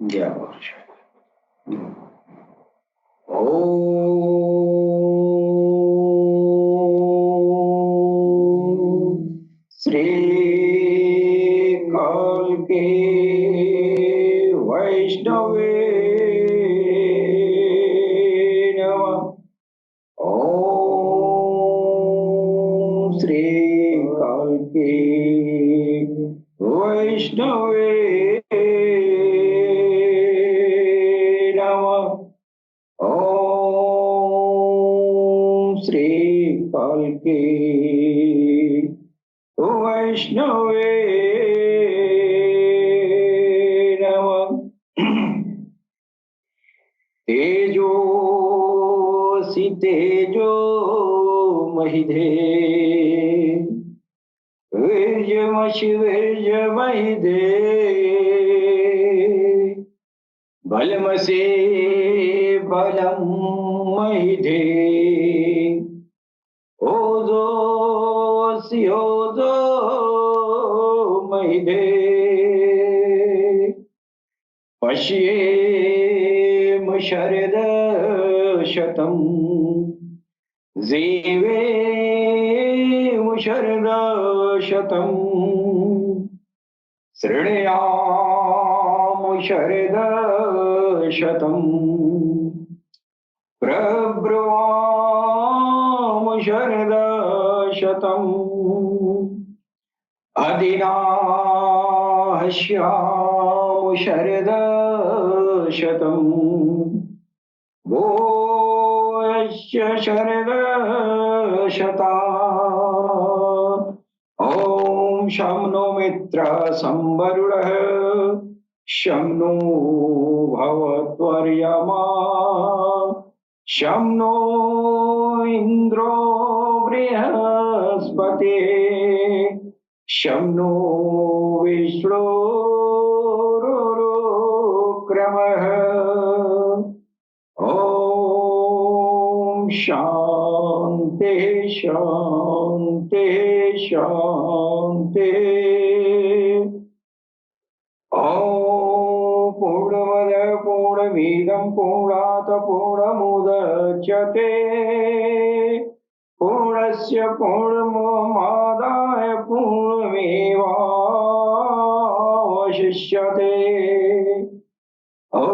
ज्ञावर्ष ॐ श्री कल्के वैष्णवे नमः। ॐ श्री कल्के वैष्णवे श्री कल्के वैष्णवे नमः। तेजोसि तेजो महिधे वीर्यमसि वीर्यमहिधे बलमसि बलं महिधे ओजोऽसि ओजो महिधे पश्येम शरदशतं जीवेम शरदशतं शृणुयाम शरदशतं प्रब्रुवाम शरदशतम् अधिनाहस्याम शरदशतम् भूयश्च शरदशता। ॐ शं नो मित्रः संवरुणः शं नो भवत्वर्यमा शं नो इन्द्रो बृहस्पतिः शं नो विष्णुरुक्रमः। ॐ शान्ति शान्ति शान्ति। पूर्णमदः पूर्णमिदं पूर्णात् पूर्णमुदच्यते पूर्णस्य पूर्णमादाय पूर्णमेवावशिष्यते। ॐ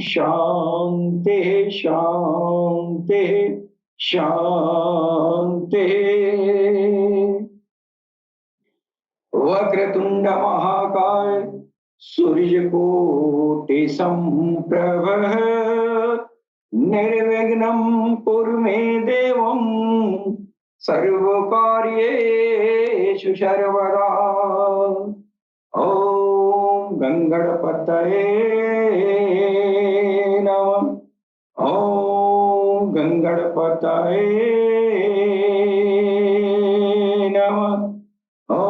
शान्ति शान्ति शान्ति। वक्रतुंड महाकाय सूर्यकोटि संप्रभः निर्विघ्नं कुरु मे देवं सर्वकार्येषु सर्वदा। ॐ गंगणपतये नमः। ॐ गंगणपतये नमः। ॐ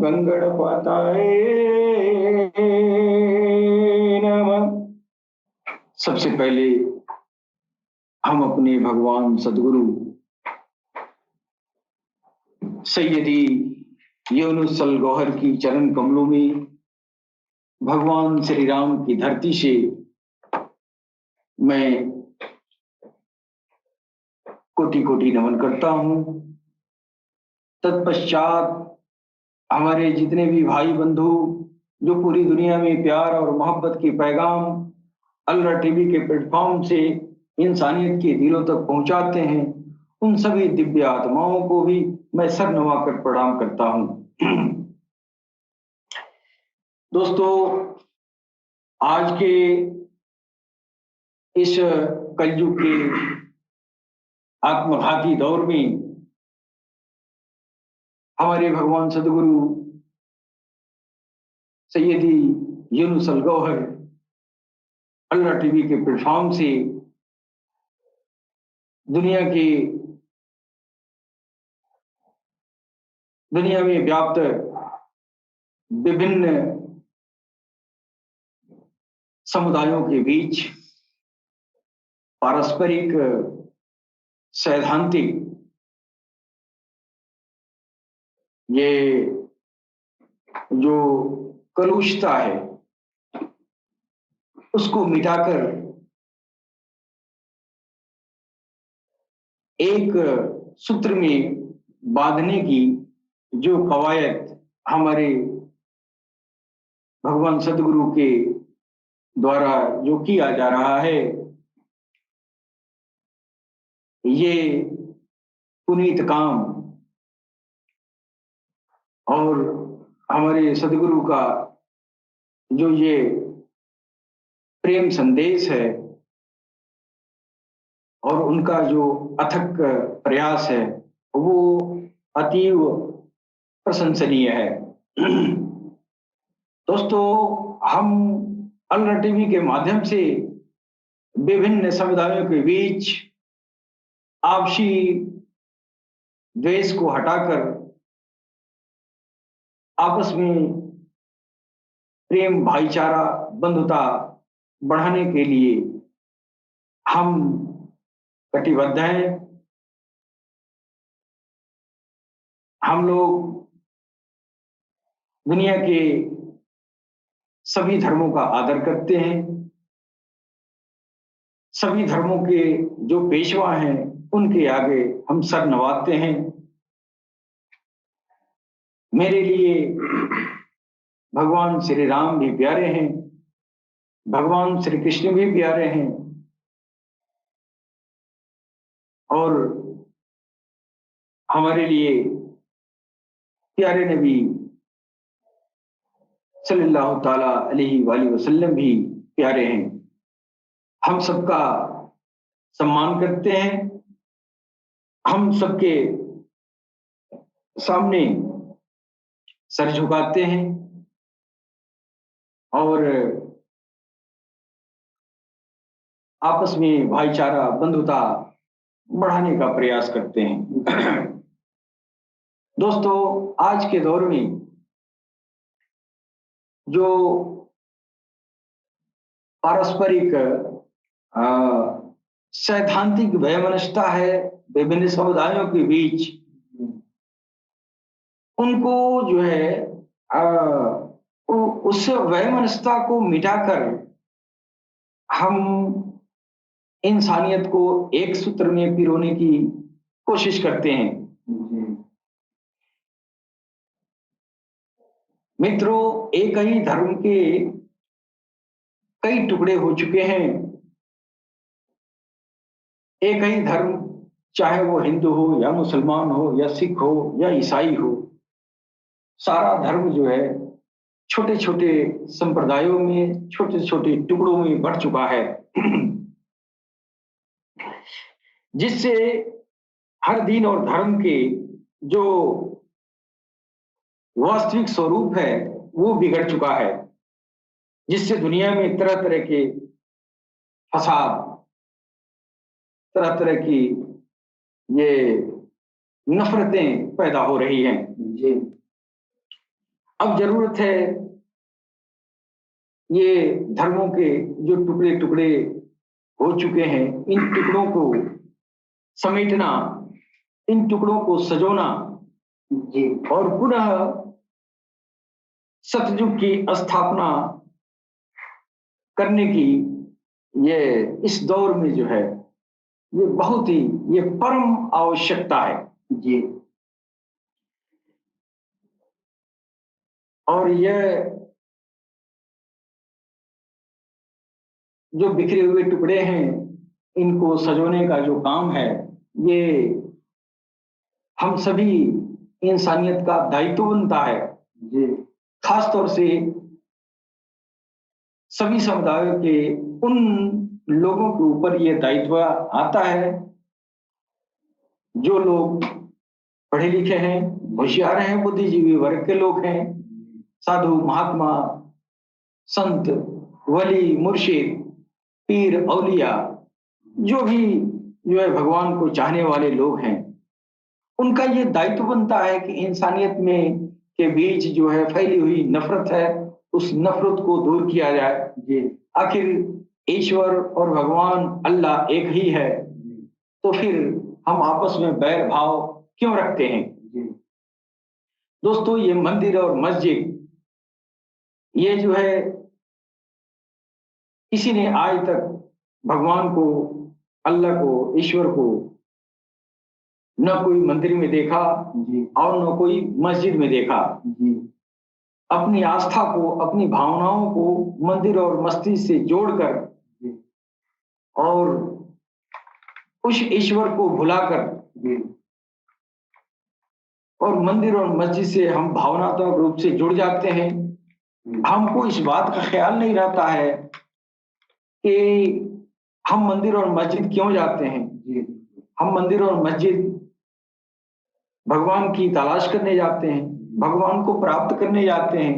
गंगणपतये नमः। सबसे पहले हम अपने भगवान सद्गुरु सैयदी यूनुस अल गौहर की चरण कमलों में भगवान श्री राम की धरती से मैं कोटि कोटि नमन करता हूं। तत्पश्चात हमारे जितने भी भाई बंधु जो पूरी दुनिया में प्यार और मोहब्बत के पैगाम अल्लाह टीवी के प्लेटफॉर्म से इंसानियत के दिलों तक पहुंचाते हैं, उन सभी दिव्य आत्माओं को भी मैं सर नवाकर प्रणाम करता हूं। दोस्तों, आज के इस कलयुग के आत्मघाती दौर में हमारे भगवान सद्गुरु सैयदी यूनुस अल गौहर अल्लाह टीवी के प्लेटफॉर्म से दुनिया में व्याप्त विभिन्न समुदायों के बीच पारस्परिक सैद्धांतिक ये जो कलुषता है उसको मिटाकर एक सूत्र में बांधने की जो कवायद हमारे भगवान सदगुरु के द्वारा जो किया जा रहा है, ये पुनीत काम और हमारे सदगुरु का जो ये प्रेम संदेश है और उनका जो अथक प्रयास है, वो अतीव प्रशंसनीय है। दोस्तों, हम अलरा टीवी के माध्यम से विभिन्न समुदायों के बीच आपसी द्वेष को हटाकर आपस में प्रेम, भाईचारा, बंधुता बढ़ाने के लिए हम कटिबद्ध हैं। हम लोग दुनिया के सभी धर्मों का आदर करते हैं। सभी धर्मों के जो पेशवा हैं, उनके आगे हम सर नवाते हैं। मेरे लिए भगवान श्री राम भी प्यारे हैं, भगवान श्री कृष्ण भी प्यारे हैं और हमारे लिए प्यारे नबी सल्लल्लाहु ताला अलैहि वसल्लम भी प्यारे हैं। हम सबका सम्मान करते हैं, हम सबके सामने सर झुकाते हैं और आपस में भाईचारा, बंधुता बढ़ाने का प्रयास करते हैं। दोस्तों, आज के दौर में जो पारस्परिक सैद्धांतिक वैमनस्यता है विभिन्न समुदायों के बीच, उनको जो है उस वैमनस्यता को मिटाकर हम इंसानियत को एक सूत्र में पिरोने की कोशिश करते हैं। मित्रों, एक ही धर्म के कई टुकड़े हो चुके हैं। एक ही धर्म, चाहे वो हिंदू हो या मुसलमान हो या सिख हो या ईसाई हो, सारा धर्म जो है छोटे छोटे संप्रदायों में, छोटे छोटे टुकड़ों में बढ़ चुका है, जिससे हर दिन और धर्म के जो वास्तविक स्वरूप है वो बिगड़ चुका है, जिससे दुनिया में तरह तरह के फसाद, तरह तरह की ये नफरतें पैदा हो रही हैं। जी, अब जरूरत है ये धर्मों के जो टुकड़े टुकड़े हो चुके हैं, इन टुकड़ों को समेटना, इन टुकड़ों को सजोना जी, और पुनः सतयुग की स्थापना करने की ये इस दौर में जो है ये बहुत ही ये परम आवश्यकता है जी। और यह जो बिखरे हुए टुकड़े हैं, इनको सजोने का जो काम है, ये हम सभी इंसानियत का दायित्व बनता है जी। खास तौर से सभी समुदायों के उन लोगों के ऊपर ये दायित्व आता है जो लोग पढ़े लिखे हैं, होशियार हैं, बुद्धिजीवी वर्ग के लोग हैं, साधु, महात्मा, संत, वली, मुर्शिद, पीर, औलिया, जो भी जो है भगवान को चाहने वाले लोग हैं, उनका ये दायित्व बनता है कि इंसानियत में के बीच जो है फैली हुई नफरत है, उस नफरत को दूर किया जाए जी। आखिर ईश्वर और भगवान अल्लाह एक ही है, तो फिर हम आपस में बैर भाव क्यों रखते हैं जी। दोस्तों, ये मंदिर और मस्जिद, ये जो है किसी ने आज तक भगवान को, अल्लाह को, ईश्वर को न कोई मंदिर में देखा और न कोई मस्जिद में देखा। अपनी आस्था को, अपनी भावनाओं को मंदिर और मस्जिद से जोड़कर और उस ईश्वर को भुलाकर और मंदिर और मस्जिद से हम भावनात्मक रूप से जुड़ जाते हैं। हमको इस बात का ख्याल नहीं रहता है कि हम मंदिर और मस्जिद क्यों जाते हैं। हम मंदिर और मस्जिद भगवान की तलाश करने जाते हैं, भगवान को प्राप्त करने जाते हैं।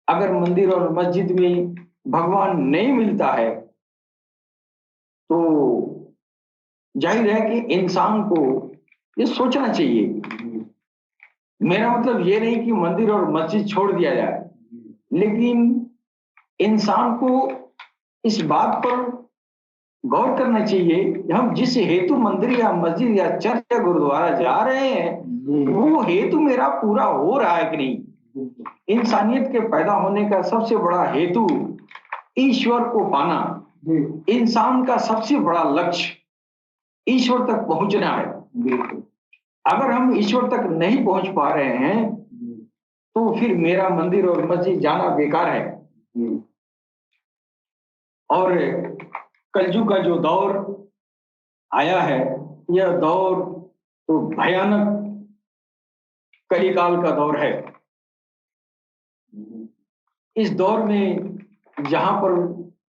अगर मंदिर और मस्जिद में भगवान नहीं मिलता है तो जाहिर है कि इंसान को ये सोचना चाहिए। मेरा मतलब ये नहीं कि मंदिर और मस्जिद छोड़ दिया जाए, लेकिन इंसान को इस बात पर गौर करना चाहिए कि हम जिस हेतु मंदिर या मस्जिद या चर्च या गुरुद्वारा जा रहे हैं वो हेतु मेरा पूरा हो रहा है कि नहीं। इंसानियत के पैदा होने का सबसे बड़ा हेतु ईश्वर को पाना, इंसान का सबसे बड़ा लक्ष्य ईश्वर तक पहुंचना है। अगर हम ईश्वर तक नहीं पहुंच पा रहे हैं तो फिर मेरा मंदिर और मस्जिद जाना बेकार है। और कलयुग का जो दौर आया है, यह दौर तो भयानक कलिकाल का दौर है। इस दौर में जहां पर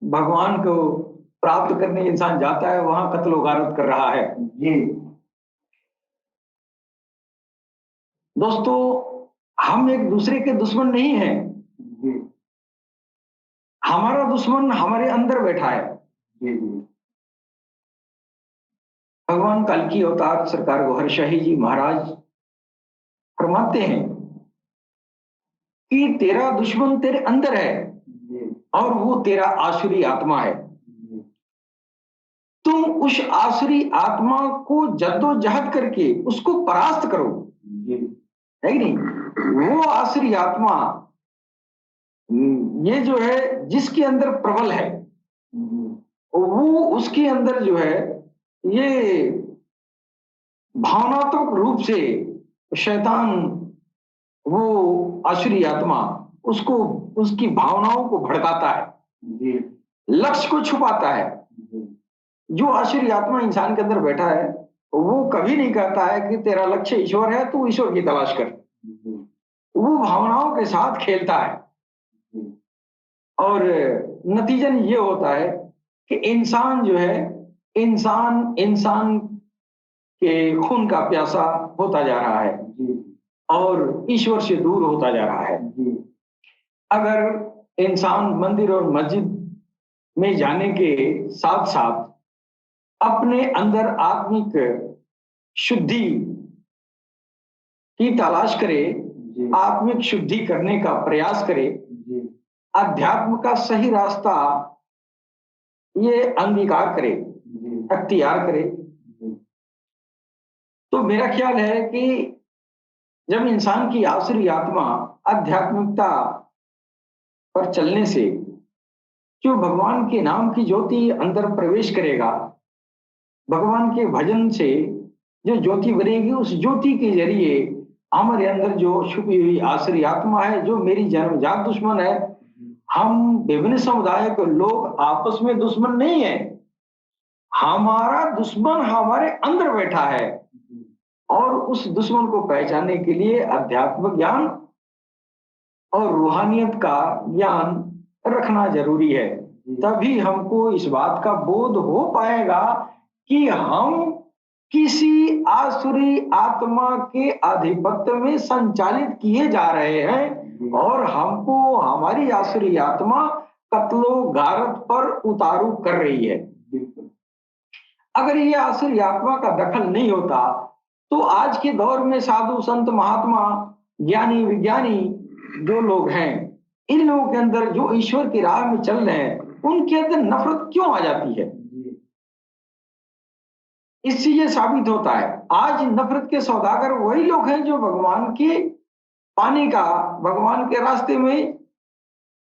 भगवान को प्राप्त करने इंसान जाता है वहां कत्ल गारत कर रहा है। दोस्तों, हम एक दूसरे के दुश्मन नहीं हैं। हमारा दुश्मन हमारे अंदर बैठा है। भगवान कल्कि अवतार सरकार गौहर शाही जी महाराज फरमाते हैं कि तेरा दुश्मन तेरे अंदर है और वो तेरा आसुरी आत्मा है। तुम उस आसुरी आत्मा को जद्दोजहद करके उसको परास्त करो, है कि नहीं। वो आसुरी आत्मा ये जो है जिसके अंदर प्रबल है, वो उसके अंदर जो है ये भावनात्मक रूप से शैतान, वो आसुरी आत्मा उसको, उसकी भावनाओं को भड़काता है, लक्ष्य को छुपाता है। जो आसुरी आत्मा इंसान के अंदर बैठा है वो कभी नहीं कहता है कि तेरा लक्ष्य ईश्वर है, तू ईश्वर की तलाश कर। वो भावनाओं के साथ खेलता है और नतीजन ये होता है कि इंसान जो है, इंसान के खून का प्यासा होता जा रहा है और ईश्वर से दूर होता जा रहा है। अगर इंसान मंदिर और मस्जिद में जाने के साथ साथ अपने अंदर आत्मिक शुद्धि की तलाश करे, आत्मिक शुद्धि करने का प्रयास करे, अध्यात्म का सही रास्ता ये अंगीकार करे, अख्तियार करे, तो मेरा ख्याल है कि जब इंसान की आसुरी आत्मा आध्यात्मिकता पर चलने से जो भगवान के नाम की ज्योति अंदर प्रवेश करेगा, भगवान के भजन से जो ज्योति बनेगी, उस ज्योति के जरिए हमारे अंदर जो छुपी हुई आसुरी आत्मा है, जो मेरी जन्मजात दुश्मन है, हम विभिन्न समुदाय के लोग आपस में दुश्मन नहीं है, हमारा दुश्मन हमारे अंदर बैठा है और उस दुश्मन को पहचानने के लिए अध्यात्म ज्ञान और रूहानियत का ज्ञान रखना जरूरी है। तभी हमको इस बात का बोध हो पाएगा कि हम किसी आसुरी आत्मा के आधिपत्य में संचालित किए जा रहे हैं और हमको हमारी आसुरी आत्मा कत्लो गारत पर उतारू कर रही है। अगर ये आसुरी आत्मा का दखल नहीं होता तो आज के दौर में साधु संत महात्मा ज्ञानी विज्ञानी जो लोग हैं, इन लोगों के अंदर जो ईश्वर की राह में चल रहे हैं, उनके अंदर नफरत क्यों आ जाती है? इससे ये साबित होता है आज नफरत के सौदागर वही लोग हैं जो भगवान के पाने का, भगवान के रास्ते में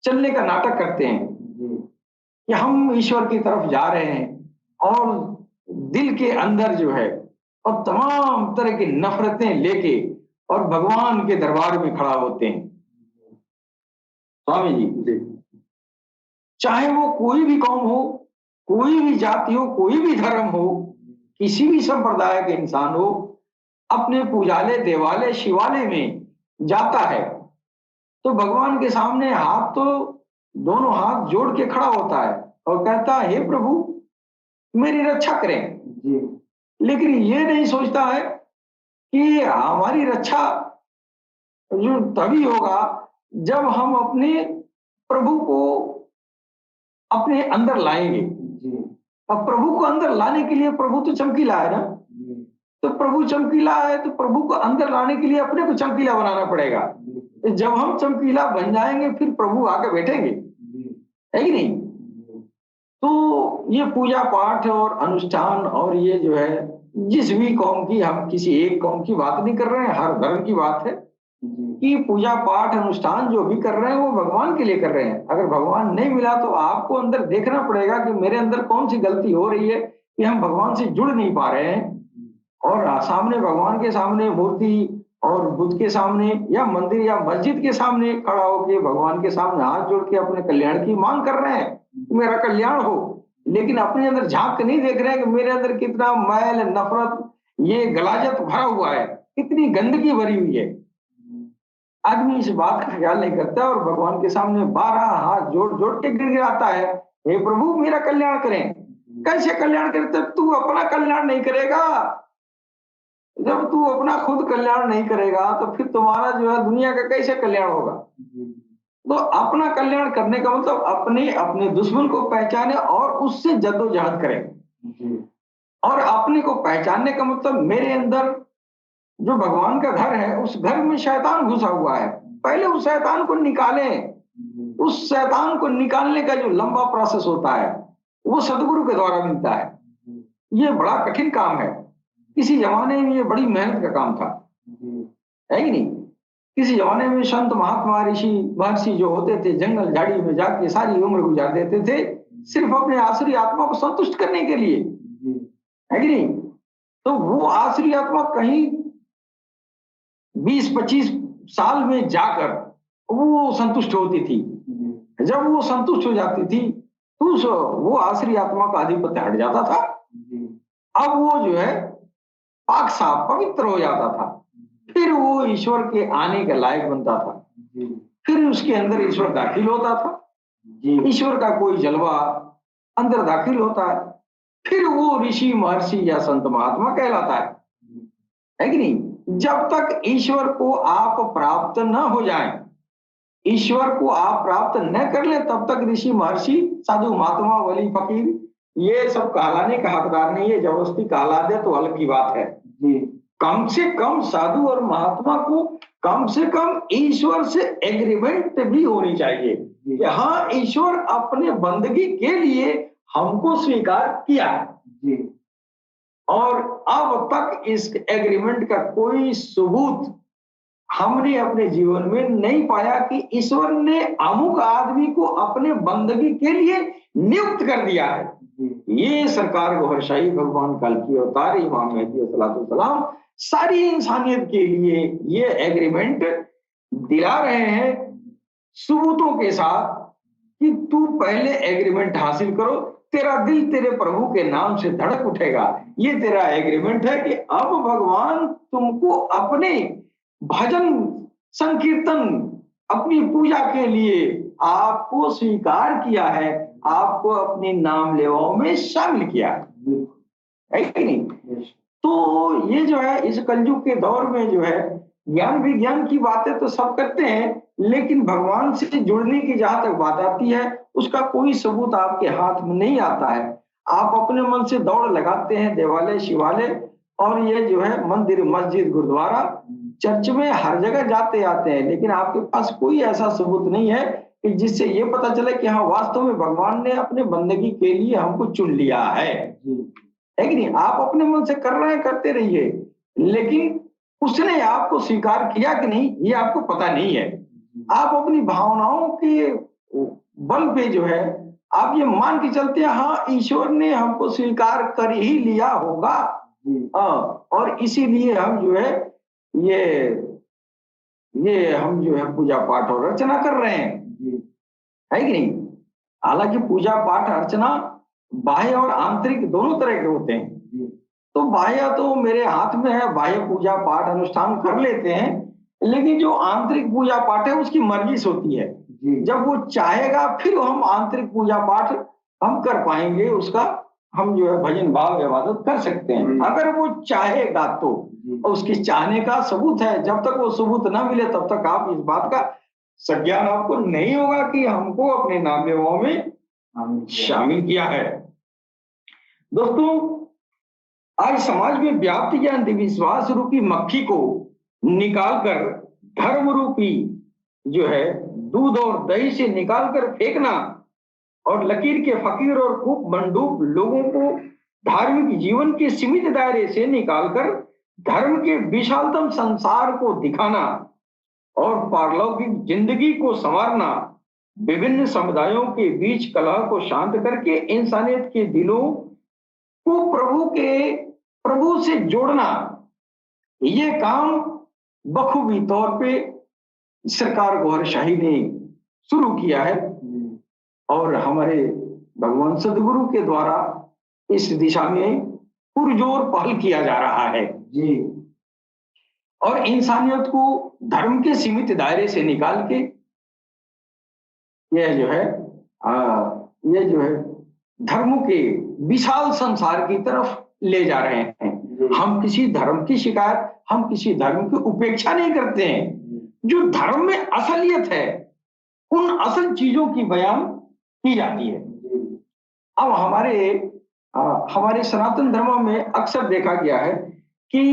चलने का नाटक करते हैं। कि हम ईश्वर की तरफ जा रहे हैं और दिल के अंदर जो है और तमाम तरह की नफरतें लेके और भगवान के दरबार में खड़ा होते हैं। स्वामी जी, चाहे वो कोई भी कौम हो, कोई भी जाति हो, कोई भी धर्म हो, किसी भी संप्रदाय के इंसान हो, अपने पूजालय, देवालय, शिवालय में जाता है तो भगवान के सामने हाथ तो दोनों हाथ जोड़ के खड़ा होता है और कहता है, हे प्रभु मेरी रक्षा करें। लेकिन ये नहीं सोचता है कि हमारी रक्षा जो तभी होगा जब हम अपने प्रभु को अपने अंदर लाएंगे। अब प्रभु को अंदर लाने के लिए प्रभु तो चमकीला है ना, तो प्रभु चमकीला है तो प्रभु को अंदर लाने के लिए अपने को चमकीला बनाना पड़ेगा। जब हम चमकीला बन जाएंगे फिर प्रभु आके बैठेंगे, है कि नहीं? तो ये पूजा पाठ और अनुष्ठान और ये जो है जिस भी कौम की, हम किसी एक कौम की बात नहीं कर रहे हैं, हर धर्म की बात है कि पूजा पाठ अनुष्ठान जो भी कर रहे हैं वो भगवान के लिए कर रहे हैं। अगर भगवान नहीं मिला तो आपको अंदर देखना पड़ेगा कि मेरे अंदर कौन सी गलती हो रही है कि हम भगवान से जुड़ नहीं पा रहे हैं। और सामने भगवान के सामने मूर्ति और बुद्ध के सामने या मंदिर या मस्जिद के सामने खड़ा होकर भगवान के सामने हाथ जोड़ के अपने कल्याण की मांग कर रहे हैं, मेरा कल्याण हो, लेकिन अपने अंदर झांक के नहीं देख रहे हैं कि मेरे अंदर कितना मैल, नफरत, ये गलाजत भरा हुआ है, कितनी गंदगी भरी हुई है। आदमी इस बात का ख्याल नहीं करता और भगवान के सामने 12 हाथ जोड़ जोड़ के गिड़गिड़ाता है, हे प्रभु मेरा कल्याण करें। कैसे कल्याण करे? जब तू अपना कल्याण नहीं करेगा, जब तू अपना खुद कल्याण नहीं करेगा तो फिर तुम्हारा जो है दुनिया का कैसे कल्याण होगा? तो अपना कल्याण करने का मतलब अपने अपने दुश्मन को पहचाने और उससे जद्दोजहद करें। और अपने को पहचानने का मतलब मेरे अंदर जो भगवान का घर है उस घर में शैतान घुसा हुआ है, पहले उस शैतान को निकालें। उस शैतान को निकालने का जो लंबा प्रोसेस होता है वो सदगुरु के द्वारा मिलता है। ये बड़ा कठिन काम है, किसी जमाने में ये बड़ी मेहनत का काम था, है कि नहीं? किसी जमाने में संत महात्मा ऋषि महर्षि जो होते थे जंगल झाड़ी में जाके सारी उम्र गुजार देते थे सिर्फ अपने आसुरी आत्मा को संतुष्ट करने के लिए, है कि नहीं? तो वो आसुरी आत्मा कहीं 20-25 साल में जाकर वो संतुष्ट होती थी। जब वो संतुष्ट हो जाती थी तो वो आसुरी आत्मा का आधिपत्य हट जाता था। अब वो जो है पाक साफ पवित्र हो जाता था, फिर वो ईश्वर के आने के लायक बनता था, फिर उसके अंदर ईश्वर दाखिल होता था, ईश्वर का कोई जलवा अंदर दाखिल होता है, फिर वो ऋषि महर्षि या संत महात्मा कहलाता है कि नहीं? जब तक ईश्वर को आप प्राप्त न हो जाएं, ईश्वर को आप प्राप्त न कर ले तब तक ऋषि महर्षि साधु महात्मा वली फकीर ये सब कहलाने का हकदार नहीं है। जबरदस्ती कहला दे तो अलग की बात है। कम से कम साधु और महात्मा को कम से कम ईश्वर से एग्रीमेंट भी होनी चाहिए कि हाँ ईश्वर अपने बंदगी के लिए हमको स्वीकार किया है। और अब तक इस एग्रीमेंट का कोई सबूत हमने अपने जीवन में नहीं पाया कि ईश्वर ने अमुक आदमी को अपने बंदगी के लिए नियुक्त कर दिया है। ये सरकार गोहरशाही भगवान कल की अवतार इमाम मेहदी सलाम सारी इंसानियत के लिए ये एग्रीमेंट दिला रहे हैं सबूतों के साथ कि तू पहले एग्रीमेंट हासिल करो, तेरा दिल तेरे प्रभु के नाम से धड़क उठेगा। ये तेरा एग्रीमेंट है कि अब भगवान तुमको अपने भजन संकीर्तन अपनी पूजा के लिए आपको स्वीकार किया है, आपको अपने नाम लेवाओं में शामिल किया है कि नहीं? तो ये जो है इस कलयुग के दौर में जो है ज्ञान विज्ञान की बातें तो सब करते हैं, लेकिन भगवान से जुड़ने की जहां तक बात आती है उसका कोई सबूत आपके हाथ में नहीं आता है। आप अपने मन से दौड़ लगाते हैं देवालय शिवालय और ये जो है मंदिर मस्जिद गुरुद्वारा चर्च में हर जगह जाते आते हैं, लेकिन आपके पास कोई ऐसा सबूत नहीं है कि जिससे ये पता चले कि हाँ वास्तव में भगवान ने अपने बंदगी के लिए हमको चुन लिया है कि नहीं? आप अपने मन से कर रहे हैं, करते रहिए, लेकिन उसने आपको स्वीकार किया कि नहीं ये आपको पता नहीं है। आप अपनी भावनाओं के बल पे जो है आप ये मान के चलते हैं, हाँ ईश्वर ने हमको स्वीकार कर ही लिया होगा। और इसीलिए हम जो है ये ये हम जो है पूजा पाठ और अर्चना कर रहे हैं, है कि नहीं? हालांकि पूजा पाठ अर्चना बाह्य और आंतरिक दोनों तरह के होते हैं। तो बाह्य तो मेरे हाथ में है, बाह्य पूजा पाठ अनुष्ठान कर लेते हैं, लेकिन जो आंतरिक पूजा पाठ है उसकी मर्जी से होती है। जब वो चाहेगा फिर हम आंतरिक पूजा पाठ हम कर पाएंगे, उसका हम जो है भजन भाव इबादत कर सकते हैं, अगर वो चाहेगा तो। और उसके चाहने का सबूत है, जब तक वो सबूत ना मिले तब तक आप इस बात का संज्ञान आपको नहीं होगा कि हमको अपने नाम व्यवहार में शामिल किया है। दोस्तों, आज समाज में व्याप्त या अंधविश्वास रूपी मक्खी को निकालकर धर्म रूपी जो है दूध और दही से निकालकर फेंकना और लकीर के फकीर और खूब मंडूक लोगों को धार्मिक जीवन के सीमित दायरे से निकालकर धर्म के विशालतम संसार को दिखाना और पारलौकिक जिंदगी को संवारना, विभिन्न समुदायों के बीच कलह को शांत करके इंसानियत के दिलों को प्रभु से जोड़ना, ये काम बखूबी तौर पे सरकार गौहर शाही ने शुरू किया है और हमारे भगवान सदगुरु के द्वारा इस दिशा में पुरजोर पहल किया जा रहा है जी। और इंसानियत को धर्म के सीमित दायरे से निकाल के ये जो है धर्मों के विशाल संसार की तरफ ले जा रहे हैं। हम किसी धर्म की शिकायत, हम किसी धर्म की उपेक्षा नहीं करते हैं। जो धर्म में असलियत है उन असल चीजों की बयान की जाती है। अब हमारे सनातन धर्म में अक्सर देखा गया है कि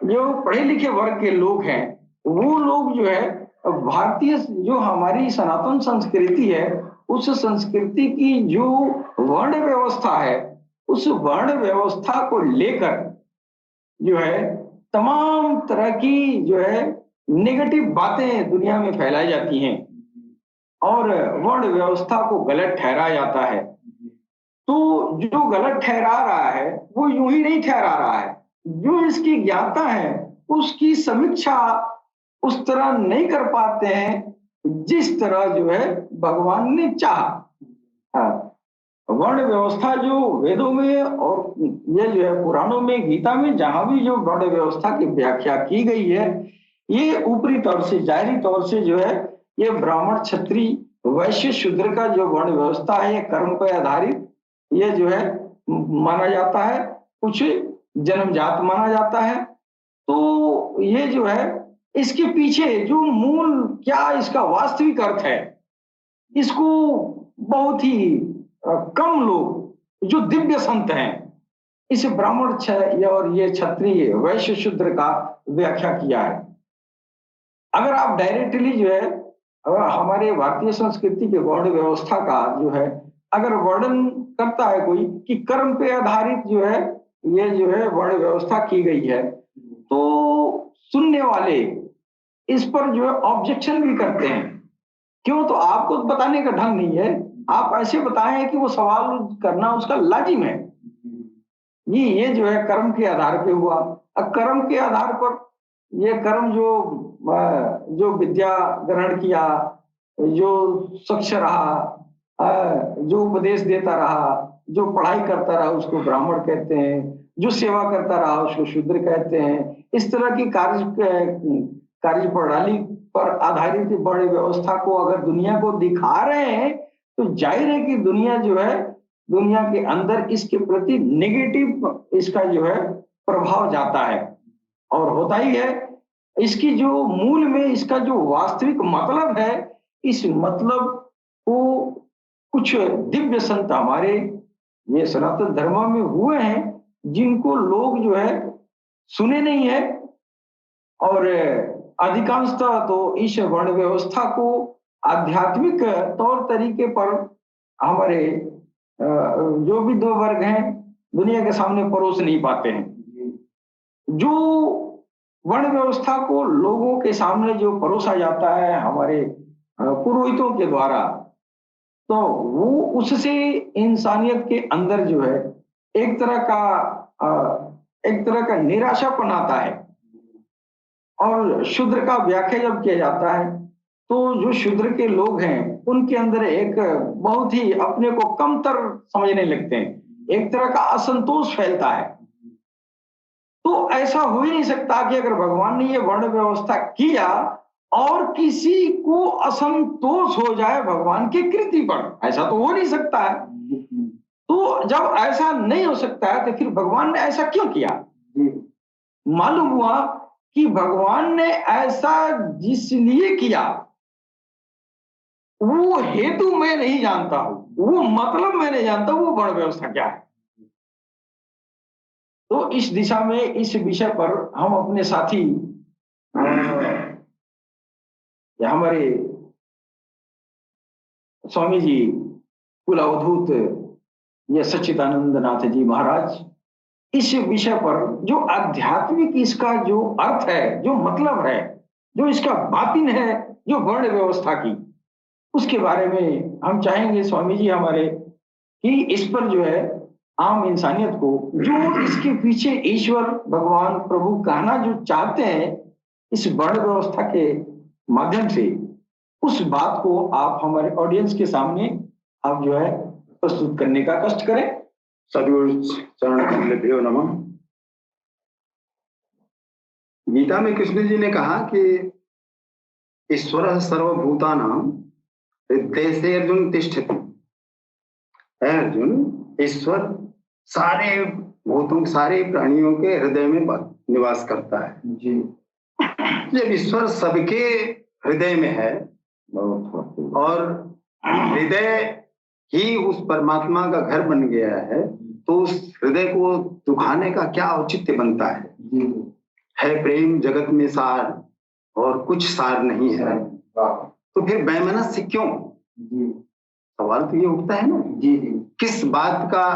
जो पढ़े लिखे वर्ग के लोग हैं वो लोग जो है भारतीय जो हमारी सनातन संस्कृति है उस संस्कृति की जो वर्ण व्यवस्था है उस वर्ण व्यवस्था को लेकर जो है तमाम तरह की जो है नेगेटिव बातें दुनिया में फैलाई जाती हैं और वर्ण व्यवस्था को गलत ठहराया जाता है। तो जो गलत ठहरा रहा है वो यूं ही नहीं ठहरा रहा है, जो इसकी ज्ञाता है उसकी समीक्षा उस तरह नहीं कर पाते हैं जिस तरह जो है भगवान ने चाहा। वर्ण व्यवस्था जो वेदों में और ये जो है पुराणों में, गीता में जहां भी जो वर्ण व्यवस्था की व्याख्या की गई है ये ऊपरी तौर से, जाहिरी तौर से जो है ये ब्राह्मण क्षत्रिय वैश्य शूद्र का जो वर्ण व्यवस्था है ये कर्म पर आधारित ये जो है माना जाता है, कुछ जन्मजात माना जाता है। तो ये जो है इसके पीछे जो मूल क्या इसका वास्तविक अर्थ है इसको बहुत ही कम लोग जो दिव्य संत हैं इस ब्राह्मण और ये क्षत्रिय वैश्य शूद्र का व्याख्या किया है। अगर आप डायरेक्टली जो है हमारे भारतीय संस्कृति के वर्ण व्यवस्था का जो है अगर वर्णन करता है कोई कि कर्म पे आधारित जो है ये जो है वर्ण व्यवस्था की गई है तो सुनने वाले इस पर जो है ऑब्जेक्शन भी करते हैं। क्यों? तो आपको बताने का ढंग नहीं है, आप ऐसे बताएं कि वो सवाल करना उसका लाजिम है। ये जो है कर्म के आधार पे हुआ। अब कर्म के आधार पर ये कर्म जो विद्या ग्रहण किया, जो सक्ष रहा, जो उपदेश देता रहा, जो पढ़ाई करता रहा उसको ब्राह्मण कहते हैं, जो सेवा करता रहा उसको शूद्र कहते हैं। इस तरह की कार्य प्रणाली पर आधारित बड़े व्यवस्था को अगर दुनिया को दिखा रहे हैं तो जाहिर है कि दुनिया जो है दुनिया के अंदर इसके प्रति नेगेटिव इसका जो है प्रभाव जाता है और होता ही है। इसकी जो मूल में इसका जो वास्तविक मतलब है इस मतलब को कुछ दिव्य संत हमारे ये सनातन धर्म में हुए हैं जिनको लोग जो है सुने नहीं है और अधिकांशतः तो इस वर्ण व्यवस्था को आध्यात्मिक तौर तरीके पर हमारे जो भी दो वर्ग हैं दुनिया के सामने परोस नहीं पाते हैं। जो वर्ण व्यवस्था को लोगों के सामने जो परोसा जाता है हमारे पुरोहितों के द्वारा तो वो उससे इंसानियत के अंदर जो है एक तरह का एक तरह का निराशापन आता है। और शूद्र का व्याख्या जब किया जाता है तो जो शूद्र के लोग हैं उनके अंदर एक बहुत ही अपने को कमतर समझने लगते हैं, एक तरह का असंतोष फैलता है। तो ऐसा हो ही नहीं सकता कि अगर भगवान ने ये वर्ण व्यवस्था किया और किसी को असंतोष हो जाए भगवान की कृति पर, ऐसा तो हो नहीं सकता है। तो जब ऐसा नहीं हो सकता है तो फिर भगवान ने ऐसा क्यों किया? मालूम हुआ कि भगवान ने ऐसा जिसलिए किया वो हेतु मैं नहीं जानता हूं, वो मतलब मैं नहीं जानता, वो वर्ण व्यवस्था क्या है। तो इस दिशा में इस विषय पर हम अपने साथी या हमारे स्वामी जी कुल अवधूत ये सच्चिदानंद नाथ जी महाराज इस विषय पर जो आध्यात्मिक इसका जो अर्थ है, जो मतलब है, जो इसका बातिन है, जो वर्ण व्यवस्था की, उसके बारे में हम चाहेंगे स्वामी जी हमारे कि इस पर जो है आम इंसानियत को जो इसके पीछे ईश्वर भगवान प्रभु कहना जो चाहते हैं इस वर्ण व्यवस्था के माध्यम से, उस बात को आप हमारे ऑडियंस के सामने आप जो है प्रस्तुत करने का कष्ट करें। सद्गुरु चरण कमलेभ्यो नमः। गीता में कृष्ण जी ने कहा कि ईश्वर सर्वभूतानां हृदय से अर्जुन तिष्ठति। अर्जुन, ईश्वर सारे भूतों, सारे प्राणियों के हृदय में निवास करता है जी। जब ईश्वर सबके हृदय में है और हृदय ही उस परमात्मा का घर बन गया है, तो उस हृदय को दुखाने का क्या औचित्य बनता है प्रेम जगत में सार और कुछ सार नहीं है, तो फिर वैमनस्य क्यों? सवाल तो ये उठता है ना जी। किस बात का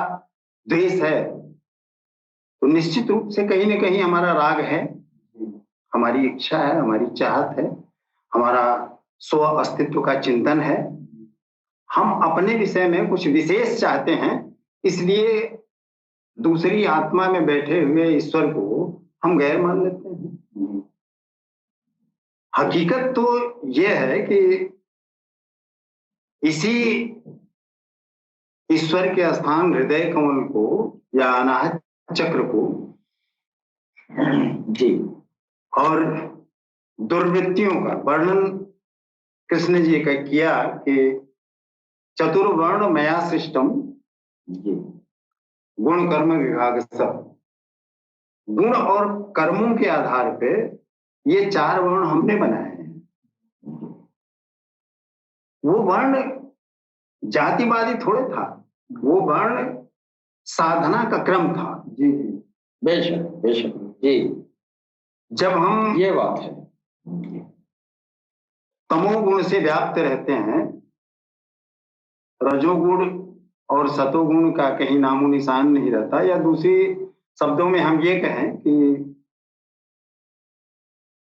द्वेष है? तो निश्चित रूप से कहीं न कहीं हमारा राग है, हमारी इच्छा है, हमारी चाहत है, हमारा स्व अस्तित्व का चिंतन है। हम अपने विषय में कुछ विशेष चाहते हैं, इसलिए दूसरी आत्मा में बैठे हुए ईश्वर को हम गैर मान लेते हैं। हकीकत तो यह है कि इसी ईश्वर के स्थान हृदय कमल को या अनाहत चक्र को जी और दुर्वृत्तियों का वर्णन कृष्ण जी का किया कि चतुर्वर्ण मया सृष्टम गुण कर्म विभाग सब। गुण और कर्मों के आधार पे ये चार वर्ण हमने बनाए हैं। वो वर्ण जातिवादी थोड़े था, वो वर्ण साधना का क्रम था जी। बेशक बेशक जी। जब हम ये बात है तमोगुण से व्याप्त रहते हैं, रजोगुण और सतोगुण का कहीं नामो निशान नहीं रहता, या दूसरी शब्दों में हम ये कहें कि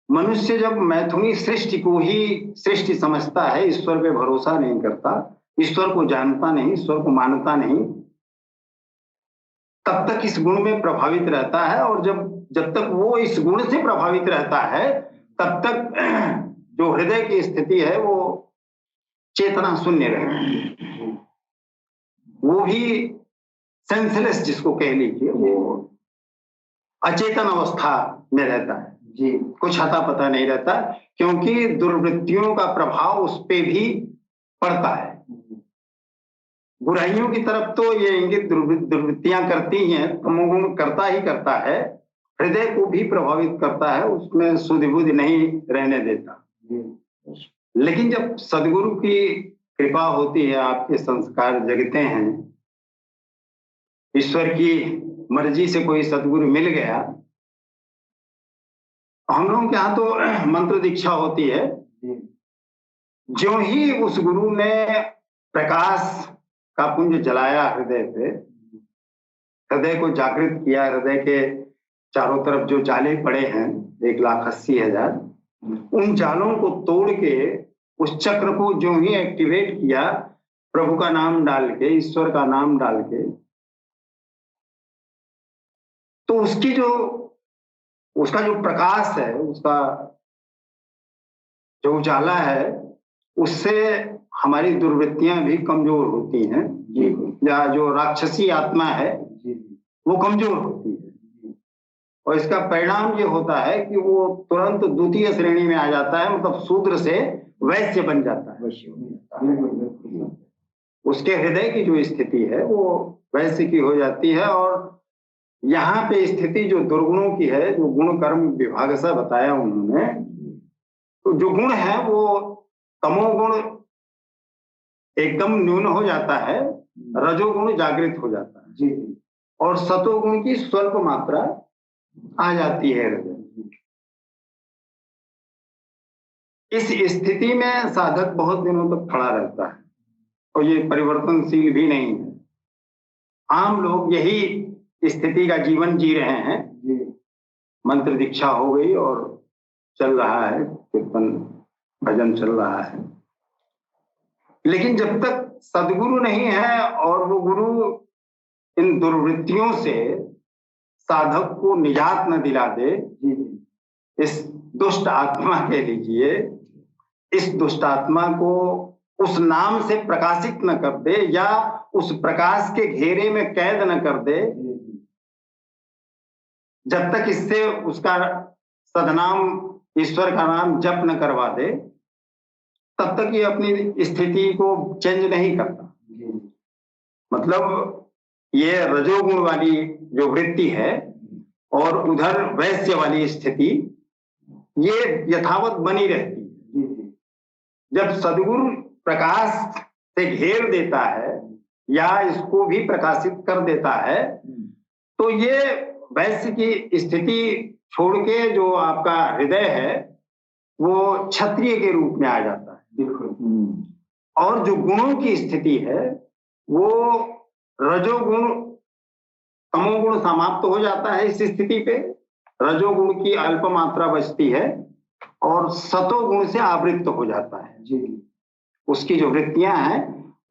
मनुष्य जब मैथुनी सृष्टि को ही सृष्टि समझता है, ईश्वर पे भरोसा नहीं करता, ईश्वर को जानता नहीं, ईश्वर को मानता नहीं, तब तक इस गुण में प्रभावित रहता है। और जब तक वो इस गुण से प्रभावित रहता है, तब तक जो हृदय की स्थिति है वो चेतना शून्य रहती है, वो भी सेंसलेस जिसको कह लीजिए, वो अचेतन अवस्था में रहता है जी। कुछ आता पता नहीं रहता, क्योंकि दुर्वृत्तियों का प्रभाव उस पे भी पड़ता है। बुराइयों की तरफ तो ये इंगित दुर्वृत्तियां करती हैं, तमोगुण करता ही करता है, हृदय को भी प्रभावित करता है, उसमें सुधि बुद्धि नहीं रहने देता। लेकिन जब सदगुरु की कृपा होती है, आपके संस्कार जगते हैं, ईश्वर की मर्जी से कोई सदगुरु मिल गया, हम लोगों के यहाँ तो मंत्र दीक्षा होती है। जो ही उस गुरु ने प्रकाश का पुंज जलाया हृदय पे, हृदय को जागृत किया, हृदय के चारों तरफ जो जाले पड़े हैं 1,80,000, उन जालों को तोड़ के उस चक्र को जो ही एक्टिवेट किया, प्रभु का नाम डाल के, ईश्वर का नाम डाल के, तो उसका जो प्रकाश है, उसका जो उजाला है, उससे हमारी दुर्वृत्तियां भी कमजोर होती हैं, या जो राक्षसी आत्मा है वो कमजोर होती है। और इसका परिणाम ये होता है कि वो तुरंत द्वितीय श्रेणी में आ जाता है, मतलब शूद्र से वैश्य बन जाता है। उसके हृदय की जो स्थिति है वो वैश्य की हो जाती है। और यहाँ पे स्थिति जो दुर्गुणों की है, जो गुण कर्म विभाग से बताया उन्होंने, तो जो गुण है वो तमोगुण एकदम न्यून हो जाता है, रजोगुण जागृत हो जाता है, और सतोगुण की स्वल्प मात्रा आ जाती है हृदय। इस स्थिति में साधक बहुत दिनों तक खड़ा रहता है, और ये परिवर्तनशील भी नहीं है। आम लोग यही स्थिति का जीवन जी रहे हैं। मंत्र दीक्षा हो गई और चल रहा है, कीर्तन भजन चल रहा है, लेकिन जब तक सदगुरु नहीं है और वो गुरु इन दुर्वृत्तियों से साधक को निजात न दिला दे, इस दुष्ट आत्मा के लीजिए, इस दुष्ट आत्मा को उस नाम से प्रकाशित न कर दे, या उस प्रकाश के घेरे में कैद न कर दे, जब तक इससे उसका सदनाम, ईश्वर का नाम जप न करवा दे, तब तक ये अपनी स्थिति को चेंज नहीं करता। मतलब ये रजोगुण वाली जो वृत्ति है और उधर वैश्य वाली स्थिति, ये यथावत बनी रहती है। जब सदगुरु प्रकाश से घेर देता है या इसको भी प्रकाशित कर देता है, तो ये वैश्य की स्थिति छोड़ के जो आपका हृदय है वो क्षत्रिय के रूप में आ जाता है। और जो गुणों की स्थिति है वो रजोगुण, तमोगुण समाप्त हो जाता है। इस स्थिति पे रजोगुण की अल्प मात्रा बचती है और सतोगुण से आवृत्त हो जाता है। उसकी जो वृत्तियां हैं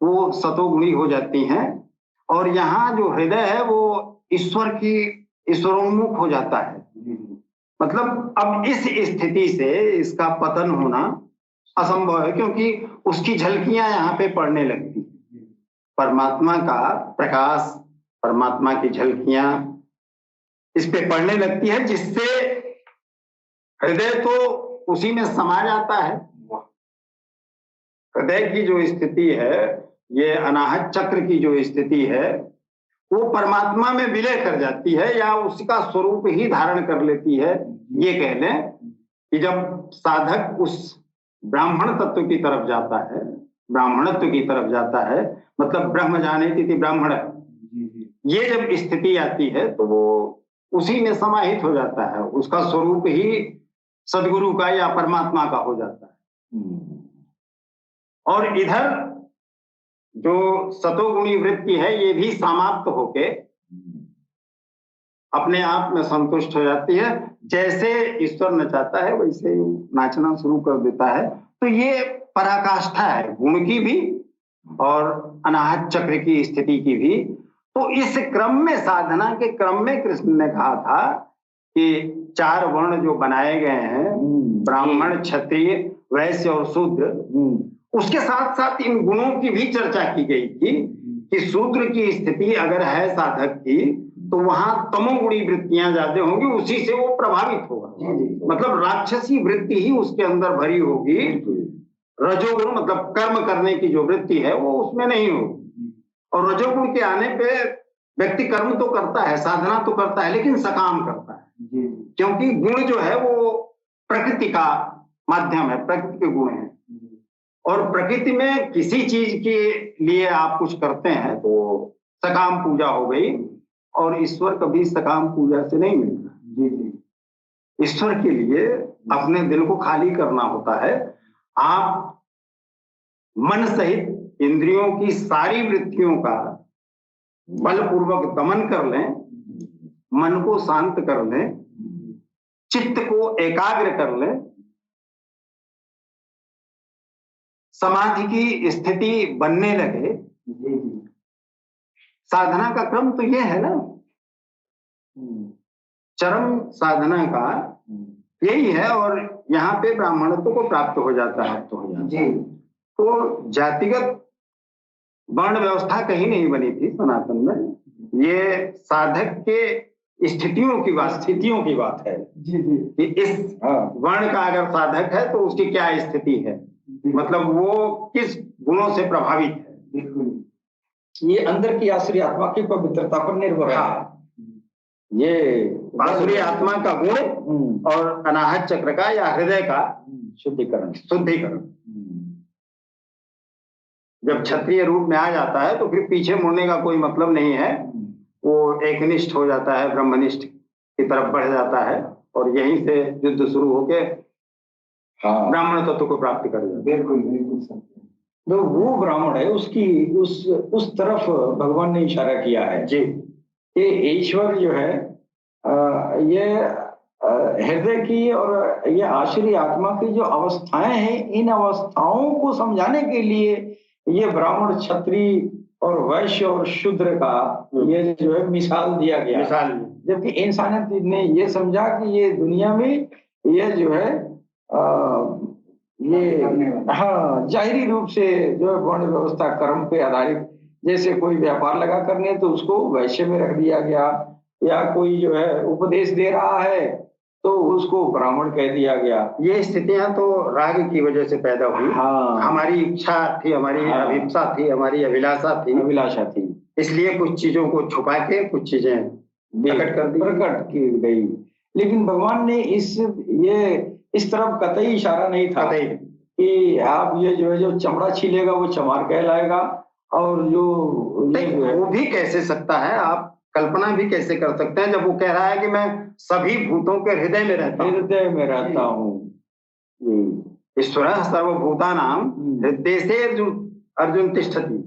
वो सतोगुणी हो जाती हैं, और यहाँ जो हृदय है वो ईश्वरोन्मुख हो जाता है। मतलब अब इस स्थिति से इसका पतन होना असंभव है, क्योंकि उसकी झलकियां यहाँ पे पड़ने लगती है। परमात्मा का प्रकाश, परमात्मा की झलकियां इस पे पड़ने लगती है, जिससे हृदय तो उसी में समा जाता है। हृदय की जो स्थिति है, ये अनाहत चक्र की जो स्थिति है, वो परमात्मा में विलय कर जाती है, या उसका स्वरूप ही धारण कर लेती है। ये कह लें कि जब साधक उस ब्राह्मण तत्व की तरफ जाता है, ब्राह्मणत्व की तरफ जाता है, मतलब ब्रह्म जानेति ब्राह्मण, ये जब स्थिति आती है तो वो उसी में समाहित हो जाता है। उसका स्वरूप ही सदगुरु का या परमात्मा का हो जाता है। और इधर जो सतोगुणी वृत्ति है ये भी समाप्त होके अपने आप में संतुष्ट हो जाती है। जैसे ईश्वर नचाता है वैसे ही नाचना शुरू कर देता है। तो ये पराकाष्ठा है गुण की भी और अनाहत चक्र की स्थिति की भी। तो इस क्रम में, साधना के क्रम में कृष्ण ने कहा था कि 4 वर्ण जो बनाए गए हैं, ब्राह्मण, क्षत्रिय, वैश्य और शूद्र, उसके साथ साथ इन गुणों की भी चर्चा की गई थी कि शूद्र की स्थिति अगर है साधक की तो वहां तमोगुणी वृत्तियां ज्यादा होंगी, उसी से वो प्रभावित होगा। मतलब राक्षसी वृत्ति ही उसके अंदर भरी होगी। रजोगुण मतलब कर्म करने की जो वृत्ति है वो उसमें नहीं होगी। और रजोगुण के आने पे व्यक्ति कर्म तो करता है, साधना तो करता है, लेकिन सकाम करता है, क्योंकि गुण जो है वो प्रकृति का माध्यम है, प्रकृति के गुण है। और प्रकृति में किसी चीज के लिए आप कुछ करते हैं तो सकाम पूजा हो गई, और ईश्वर कभी सकाम पूजा से नहीं मिलता। ईश्वर के लिए अपने दिल को खाली करना होता है। आप मन सहित इंद्रियों की सारी वृत्तियों का बलपूर्वक दमन कर लें, मन को शांत कर लें, चित्त को एकाग्र कर लें, समाधि की स्थिति बनने लगे। साधना का क्रम तो ये है ना, चरम साधना का यही है, और यहाँ पे ब्राह्मणत्व को प्राप्त हो जाता है। तो जातिगत वर्ण व्यवस्था कहीं नहीं बनी थी सनातन में। ये साधक के स्थितियों की बात है कि इस वर्ण का अगर साधक है तो उसकी क्या स्थिति है, मतलब वो किस गुणों से प्रभावित है। ये अंदर की आसुरी आत्मा की पवित्रता पर निर्भर है। ये आसुरी आत्मा का गुण और अनाहत चक्र का या हृदय का शुद्धिकरण। जब क्षत्रिय रूप में आ जाता है तो फिर पीछे मुड़ने का कोई मतलब नहीं है, वो एकनिष्ठ हो जाता है, ब्रह्मनिष्ठ की तरफ बढ़ जाता है, और यहीं से युद्ध शुरू होके ब्राह्मण तत्व को प्राप्त कर जाता है। बिल्कुल तो वो ब्राह्मण है, उसकी उस तरफ भगवान ने इशारा किया है जी। कि ईश्वर जो है ये हृदय की और ये आसुरी आत्मा की जो अवस्थाएं हैं, इन अवस्थाओं को समझाने के लिए ये ब्राह्मण, क्षत्रिय और वैश्य और शूद्र का ये जो है मिसाल दिया गया। जबकि इंसानियत ने ये समझा कि ये दुनिया में ये जो है जाहिरी रूप से जो है वर्ण व्यवस्था कर्म पे आधारित, जैसे कोई व्यापार लगा करने तो उसको वैश्य में रख दिया गया, या कोई जो है उपदेश दे रहा है तो उसको ब्राह्मण कह दिया गया। ये स्थितियां तो राग की वजह से पैदा हुई। हमारी इच्छा थी, हमारी अभिप्सा थी, हमारी अभिलाषा थी, इसलिए कुछ चीजों को छुपा के कुछ चीजें प्रकट की गई। लेकिन भगवान ने इस तरफ कतई इशारा नहीं था कि आप ये जो है जो चमड़ा छीलेगा वो चमार कहलाएगा, और जो वो भी कैसे सकता है, आप कल्पना भी कैसे कर सकते हैं जब वो कह रहा है कि मैं सभी भूतों के हृदय में रहता हूँ। ईश्वर सर्वभूतानां हृदय से अर्जुन तिष्ठति।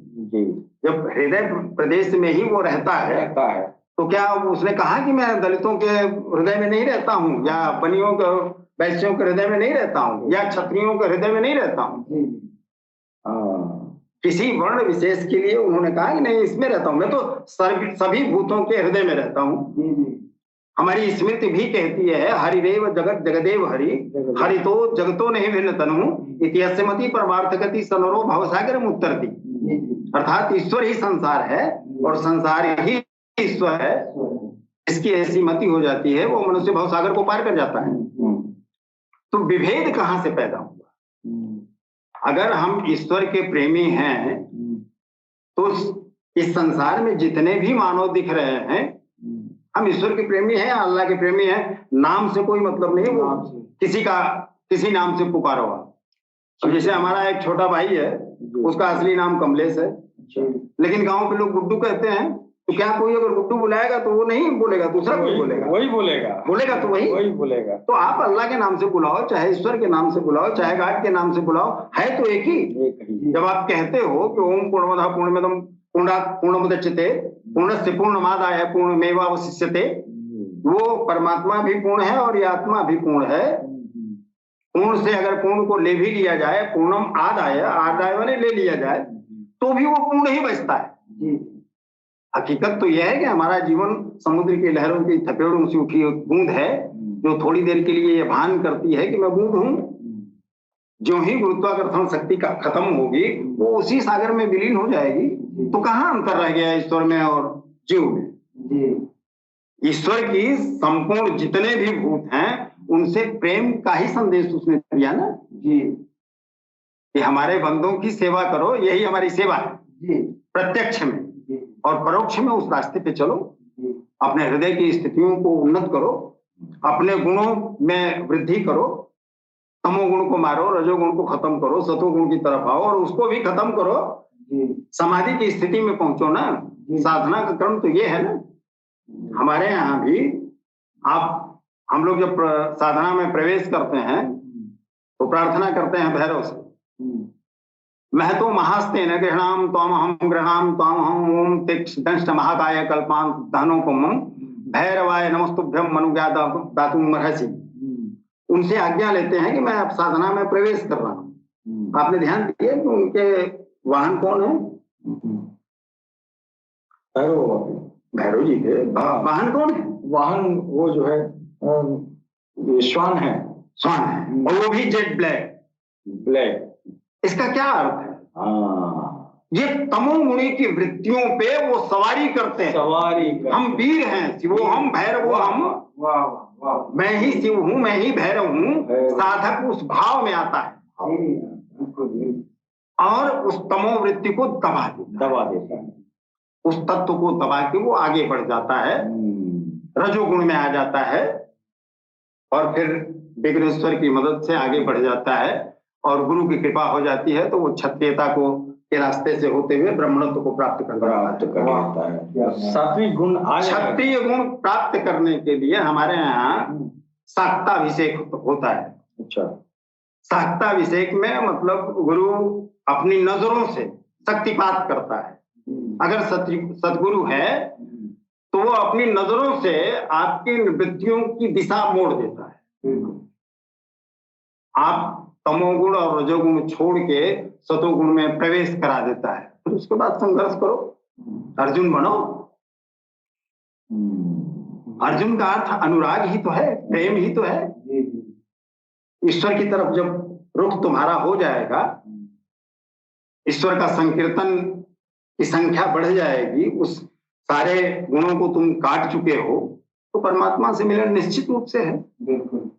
जब हृदय प्रदेश में ही वो रहता है तो क्या उसने कहा कि मैं दलितों के हृदय में नहीं रहता हूँ, या बनियों के वैश्यों के हृदय में नहीं रहता हूँ, या क्षत्रियों के हृदय में नहीं रहता हूँ। किसी वर्ण विशेष के लिए उन्होंने कहा कि नहीं, इसमें रहता हूं, मैं तो सभी भूतों के हृदय में रहता हूं। हमारी स्मृति भी कहती है हरिरेव जगत जगदेव हरि, हरि तो जगतो नहीं भिन्न तनु, इतिहासमति परमार्थगति सनरो भवसागर मुत्तरति। अर्थात ईश्वर ही संसार है और संसार ही ईश्वर है। इसकी ऐसी मति हो जाती है वो मनुष्य भवसागर को पार कर जाता है। तो विभेद कहां से पैदा हुआ? अगर हम ईश्वर के प्रेमी हैं तो इस संसार में जितने भी मानव दिख रहे हैं, हम ईश्वर के प्रेमी हैं, अल्लाह के प्रेमी हैं। नाम से कोई मतलब नहीं, वो किसी नाम से पुकारो। अब जैसे हमारा एक छोटा भाई है, उसका असली नाम कमलेश है, लेकिन गांव के लोग गुड्डू कहते हैं। तो क्या कोई अगर गुड्डू बुलाएगा तो वो नहीं बोलेगा, दूसरा कोई बोलेगा, वही बोलेगा तो वही बोलेगा। तो आप अल्लाह के नाम से बुलाओ, चाहे ईश्वर के नाम से बुलाओ, चाहे गाड के नाम से बुलाओ, है तो एक ही। जब आप कहते हो कि ओम पूर्णमदः पूर्णमिदं पूर्णात् पूर्णमुदच्यते पूर्णस्य पूर्णमादाय पूर्णमेवावशिष्यते, वो परमात्मा भी पूर्ण है और ये आत्मा भी पूर्ण है। पूर्ण से अगर पूर्ण को ले भी लिया जाए, पूर्णम आदाय माने ले लिया जाए, तो भी वो पूर्ण ही बचता है। हकीकत तो यह है कि हमारा जीवन समुद्र की लहरों की थपेड़ों से उठी बूंद है, जो थोड़ी देर के लिए यह भान करती है कि मैं बूंद हूं। जो ही गुरुत्वाकर्षण शक्ति का खत्म होगी वो उसी सागर में विलीन हो जाएगी। तो कहां अंतर रह गया ईश्वर में और जीव में? ईश्वर की संपूर्ण जितने भी भूत हैं उनसे प्रेम का ही संदेश उसने दिया ना जी, कि हमारे बंदों की सेवा करो, यही हमारी सेवा है जी। प्रत्यक्ष में और परोक्ष में उस रास्ते पे चलो, अपने हृदय की स्थितियों को उन्नत करो, अपने गुणों में वृद्धि करो, तमोगुण को मारो, रजोगुण को खत्म करो, सतोगुण की तरफ आओ और उसको भी खत्म करो, समाधि की स्थिति में पहुंचो ना। साधना का क्रम तो ये है ना। हमारे यहाँ भी हम लोग जब साधना में प्रवेश करते हैं तो प्रार्थना करते हैं भैरव से, महतो महास्तेन गृहणाम त्वाम हम गृहणाम त्वाम हम ओम दंष्ट महाकाय कल्पांत धनोपमं भैरवाय नमस्तुभ्यम मनुज्ञा दातुम अर्हसि। उनसे आज्ञा लेते हैं कि मैं अब साधना में प्रवेश कर रहा हूँ, आपने ध्यान दिया कि उनके वाहन कौन है? भैरव जी के वाहन कौन है? वाहन वो जो है श्वान है। श्वान है, और वो भी जेट ब्लैक। इसका क्या अर्थ है? ये तमोगुणी की वृत्तियों पे वो सवारी करते हैं। हम वीर हैं, शिवो हम भैरव हम, मैं ही शिव हूँ, मैं ही भैरव हूँ। साधक उस भाव में आता है और उस तमोवृत्ति को दबा देता है, उस तत्व को दबा के वो आगे बढ़ जाता है, रजोगुण में आ जाता है और फिर विघ्नेश्वर की मदद से आगे बढ़ जाता है और गुरु की कृपा हो जाती है तो वो क्षत्रियता को के रास्ते से होते हुए ब्राह्मणत्व को प्राप्त कर लेता है। सात्विक गुण क्षत्रिय गुण प्राप्त करने के लिए हमारे यहाँ शाक्ताभिषेक होता है। अच्छा, शाक्ताभिषेक में मतलब गुरु अपनी नजरों से शक्तिपात करता है। अगर सतगुरु है तो वो अपनी नजरों से आपकी वृत्तियों की दिशा मोड़ देता है। आप तमोगुण और रजोगुण छोड़ के सतोगुण में प्रवेश करा देता है, फिर उसके बाद संघर्ष करो, अर्जुन बनो। अर्जुन का अर्थ अनुराग ही तो है, प्रेम ही तो है। ईश्वर की तरफ जब रुख तुम्हारा हो जाएगा, ईश्वर का संकीर्तन की संख्या बढ़ जाएगी, उस सारे गुणों को तुम काट चुके हो, तो परमात्मा से मिलन निश्चित रूप से है। बिल्कुल।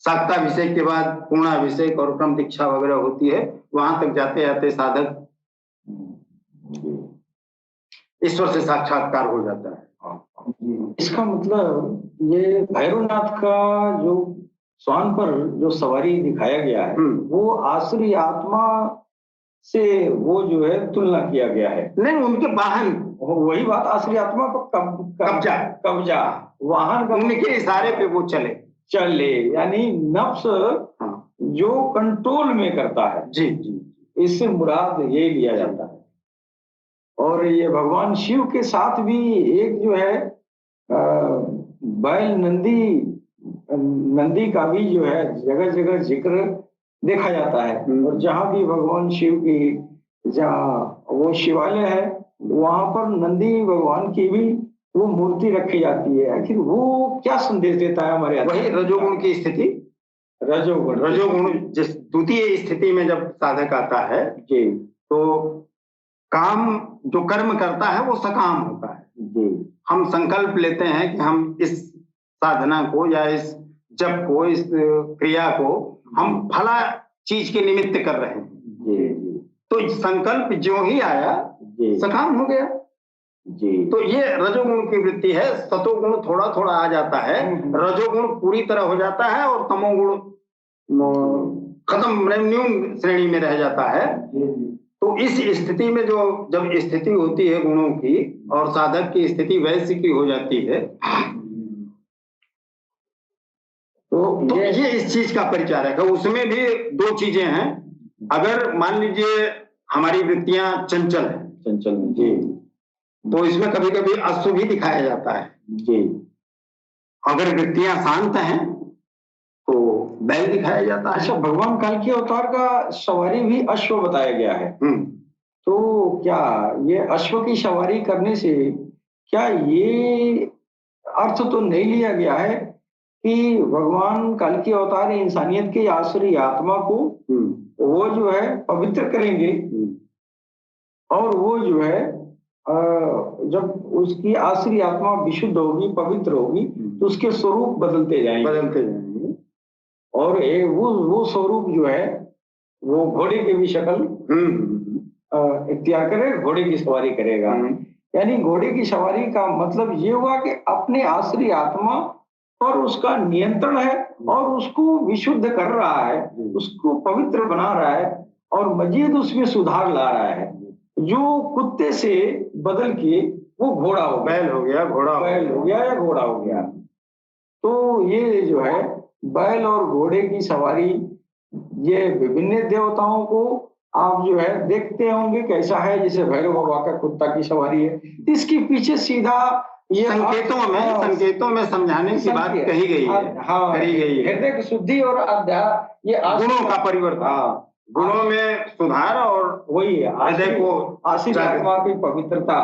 शाक्ताभिषेक के बाद पूर्णाभिषेक और क्रम दीक्षा वगैरह होती है, वहां तक जाते जाते साधक ईश्वर से साक्षात्कार हो जाता है। इसका मतलब ये भैरवनाथ का जो स्वान पर जो सवारी दिखाया गया है वो आसुरी आत्मा से वो जो है तुलना किया गया है। नहीं, उनके वाहन, वही बात, आसुरी आत्मा पर कब्जा वाहन, उनके इशारे पे वो चले, यानी नफ्स जो कंट्रोल में करता है। जी, इससे मुराद ये लिया जाता है। और ये भगवान शिव के साथ भी एक जो है बैल नंदी का भी जो है जगह जगह जिक्र देखा जाता है। और जहाँ भी भगवान शिव की जहाँ वो शिवालय है वहां पर नंदी भगवान की भी वो मूर्ति रखी जाती है। आखिर वो क्या संदेश देता है हमारे? वही रजोगुण की स्थिति, रजोगुण जिस द्वितीय स्थिति में जब साधक आता है जी, तो काम जो कर्म करता है वो सकाम होता है जी। हम संकल्प लेते हैं कि हम इस साधना को या इस जप को, इस क्रिया को हम फला चीज के निमित्त कर रहे हैं जी। तो संकल्प जो ही आया सकाम हो गया जी। तो ये रजोगुण की वृत्ति है। सतोगुण थोड़ा थोड़ा आ जाता है, रजोगुण पूरी तरह हो जाता है और तमोगुण खत्म, न्यून श्रेणी में रह जाता है। तो इस स्थिति में जो जब स्थिति होती है गुणों की और साधक की स्थिति वैसी की हो जाती है तो ये इस चीज का परिचारक है। उसमें भी दो चीजें हैं। अगर मान लीजिए हमारी वृत्तियां चंचल जी, तो इसमें कभी कभी अश्व भी दिखाया जाता है जी। अगर वृत्तियां शांत हैं तो बैल दिखाया जाता है। अच्छा, भगवान काल के अवतार का सवारी भी अश्व बताया गया है। तो क्या ये अश्व की सवारी करने से क्या ये अर्थ तो नहीं लिया गया है कि भगवान काल के अवतार इंसानियत के आसुरी आत्मा को वो जो है पवित्र करेंगे और वो जो है जब उसकी आसुरी आत्मा विशुद्ध होगी, पवित्र होगी तो उसके स्वरूप बदलते जाएंगे और वो स्वरूप जो है वो घोड़े की भी शक्ल इख्तियार करे, घोड़े की सवारी करेगा। यानी घोड़े की सवारी का मतलब ये हुआ कि अपने आसुरी आत्मा पर उसका नियंत्रण है और उसको विशुद्ध कर रहा है, उसको पवित्र बना रहा है और मजीद उसमें सुधार ला रहा है। जो कुत्ते से बदल के वो घोड़ा हो गया, बैल हो गया, बैल हो गया या घोड़ा हो गया। तो ये जो है बैल और घोड़े की सवारी, ये विभिन्न देवताओं को आप जो है देखते होंगे कैसा है, जैसे भैरव बाबा का कुत्ता की सवारी है। इसके पीछे सीधा ये संकेतों में समझाने की बात कही गई है, हाँ, करी गई है। हृदय की शुद्धि और अध्यात्म, ये गुणों का परिवर्तन, हाँ, गुणों में सुधार और वही हृदय को आशीष आत्मा की पवित्रता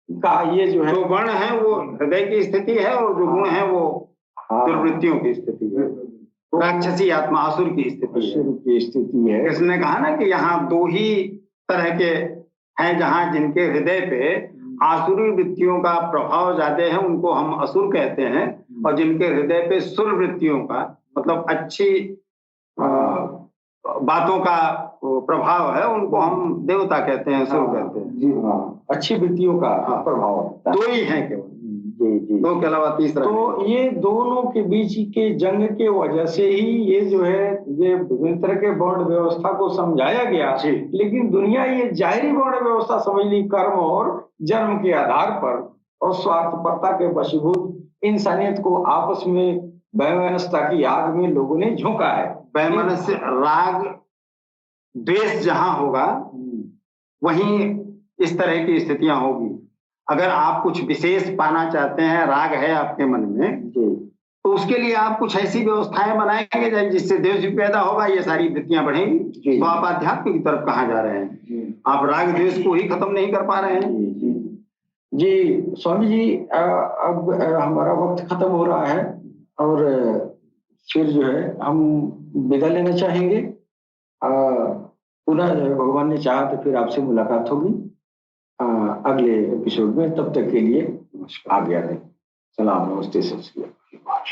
का ये जो है, जो गुण है वो हृदय की स्थिति है और जो गुण है वो दुर्वृत्तियों की स्थिति है, राक्षसी आत्मा असुर की स्थिति है। कृष्ण ने कहा ना कि यहाँ दो ही तरह के हैं, जहाँ जिनके हृदय पे आसुरी वृत्तियों का प्रभाव ज्यादा है उनको हम असुर कहते हैं, और जिनके हृदय पे सुर वृत्तियों का मतलब अच्छी बातों का प्रभाव है उनको हम देवता कहते हैं, असुर कहते हैं। जी हाँ, अच्छी वृत्तियों का प्रभाव। दो ही हैं केवल, दो के अलावा तीसरा। तो ये दोनों के बीच के जंग के वजह से ही ये जो है ये विभिन्न तरह के वर्ण व्यवस्था को समझाया गया, लेकिन दुनिया ये जाहिरी वर्ण व्यवस्था समझ ली, कर्म और जन्म के आधार पर और स्वार्थपरता के वशीभूत इंसानियत को आपस में वैमनस्यता की आग में लोगों ने झोंका है। वैमनस्य, राग द्वेष जहां होगा वहीं इस तरह की स्थितियां होगी। अगर आप कुछ विशेष पाना चाहते हैं, राग है आपके मन में, तो उसके लिए आप कुछ ऐसी व्यवस्थाएं बनाएंगे जिससे द्वेष भी पैदा होगा, ये सारी वृत्तियां बढ़ेंगी, तो आप आध्यात्म की तरफ कहाँ जा रहे हैं? आप राग द्वेष को ही खत्म नहीं कर पा रहे हैं। जी स्वामी जी, अब हमारा वक्त खत्म हो रहा है और फिर जो है हम विदा लेना चाहेंगे। पुनः भगवान ने चाहा तो फिर आपसे मुलाकात होगी अगले एपिसोड में। तब तक के लिए आज्ञा दें। सलाम, नमस्ते, सत श्री अकाल।